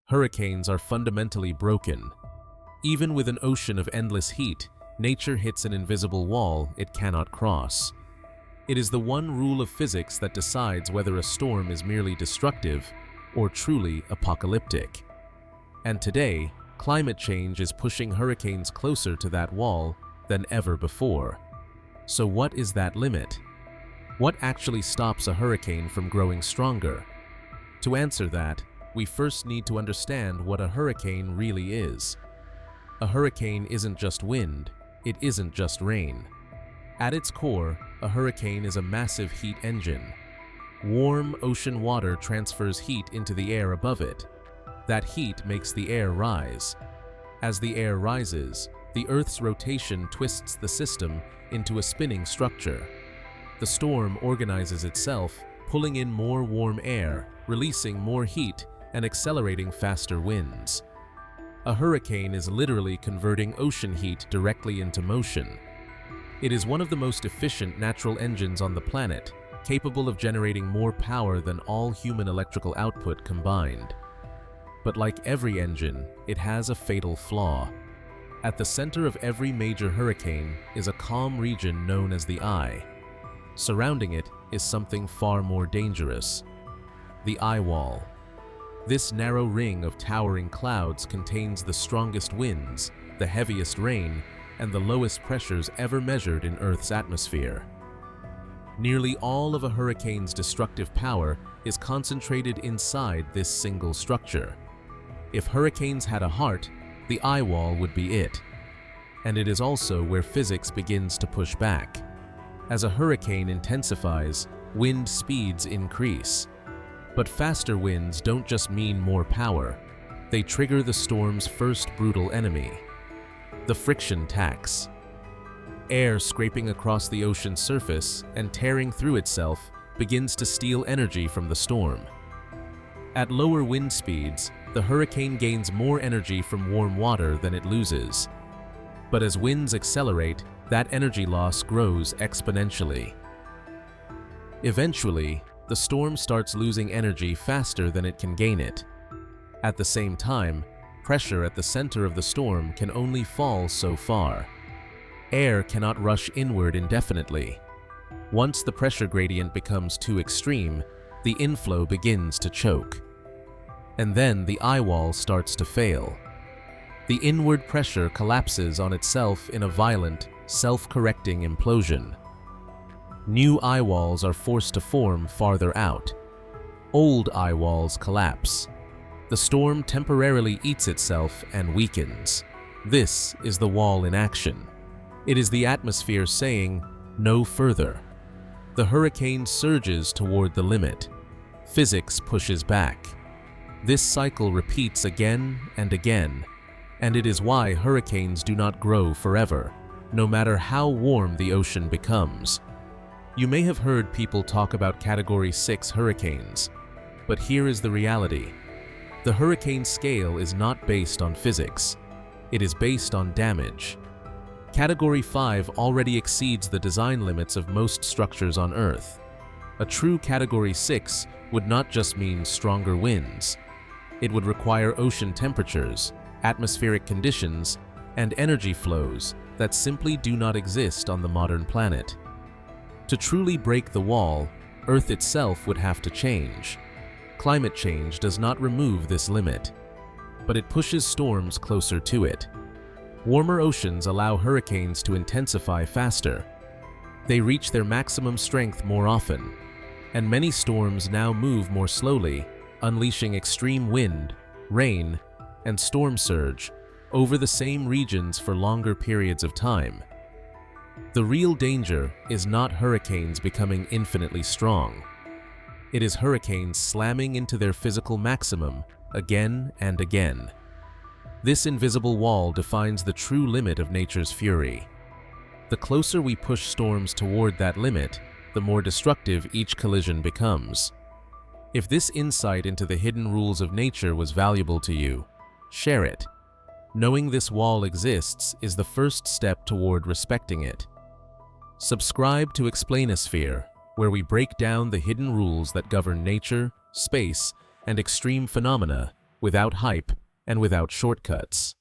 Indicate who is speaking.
Speaker 1: Hurricanes are fundamentally broken. Even with an ocean of endless heat, nature hits an invisible wall it cannot cross. It is the one rule of physics that decides whether a storm is merely destructive or truly apocalyptic. And today, climate change is pushing hurricanes closer to that wall than ever before. So what is that limit? What actually stops a hurricane from growing stronger? To answer that, we first need to understand what a hurricane really is. A hurricane isn't just wind, it isn't just rain. At its core, a hurricane is a massive heat engine. Warm ocean water transfers heat into the air above it. That heat makes the air rise. As the air rises, the Earth's rotation twists the system into a spinning structure. The storm organizes itself, pulling in more warm air, releasing more heat, and accelerating faster winds. A hurricane is literally converting ocean heat directly into motion. It is one of the most efficient natural engines on the planet, capable of generating more power than all human electrical output combined. But like every engine, it has a fatal flaw. At the center of every major hurricane is a calm region known as the eye. Surrounding it is something far more dangerous: the eyewall. This narrow ring of towering clouds contains the strongest winds, the heaviest rain, and the lowest pressures ever measured in Earth's atmosphere. Nearly all of a hurricane's destructive power is concentrated inside this single structure. If hurricanes had a heart, the eyewall would be it. And it is also where physics begins to push back. As a hurricane intensifies, wind speeds increase. But faster winds don't just mean more power. They trigger the storm's first brutal enemy: the friction tax. Air scraping across the ocean's surface and tearing through itself begins to steal energy from the storm. At lower wind speeds, the hurricane gains more energy from warm water than it loses. But as winds accelerate, that energy loss grows exponentially. Eventually, the storm starts losing energy faster than it can gain it. At the same time, pressure at the center of the storm can only fall so far. Air cannot rush inward indefinitely. Once the pressure gradient becomes too extreme, the inflow begins to choke. And then the eyewall starts to fail. The inward pressure collapses on itself in a violent, self-correcting implosion. New eyewalls are forced to form farther out. Old eyewalls collapse. The storm temporarily eats itself and weakens. This is the wall in action. It is the atmosphere saying, "No further." The hurricane surges toward the limit. Physics pushes back. This cycle repeats again and again, and it is why hurricanes do not grow forever, no matter how warm the ocean becomes. You may have heard people talk about Category 6 hurricanes, but here is the reality. The hurricane scale is not based on physics. It is based on damage. Category 5 already exceeds the design limits of most structures on Earth. A true Category 6 would not just mean stronger winds. It would require ocean temperatures, atmospheric conditions, and energy flows that simply do not exist on the modern planet. To truly break the wall, Earth itself would have to change. Climate change does not remove this limit, but it pushes storms closer to it. Warmer oceans allow hurricanes to intensify faster. They reach their maximum strength more often, and many storms now move more slowly, unleashing extreme wind, rain, and storm surge over the same regions for longer periods of time. The real danger is not hurricanes becoming infinitely strong. It is hurricanes slamming into their physical maximum again and again. This invisible wall defines the true limit of nature's fury. The closer we push storms toward that limit, the more destructive each collision becomes. If this insight into the hidden rules of nature was valuable to you, share it. Knowing this wall exists is the first step toward respecting it. Subscribe to Explainosphere, where we break down the hidden rules that govern nature, space, and extreme phenomena without hype, and without shortcuts.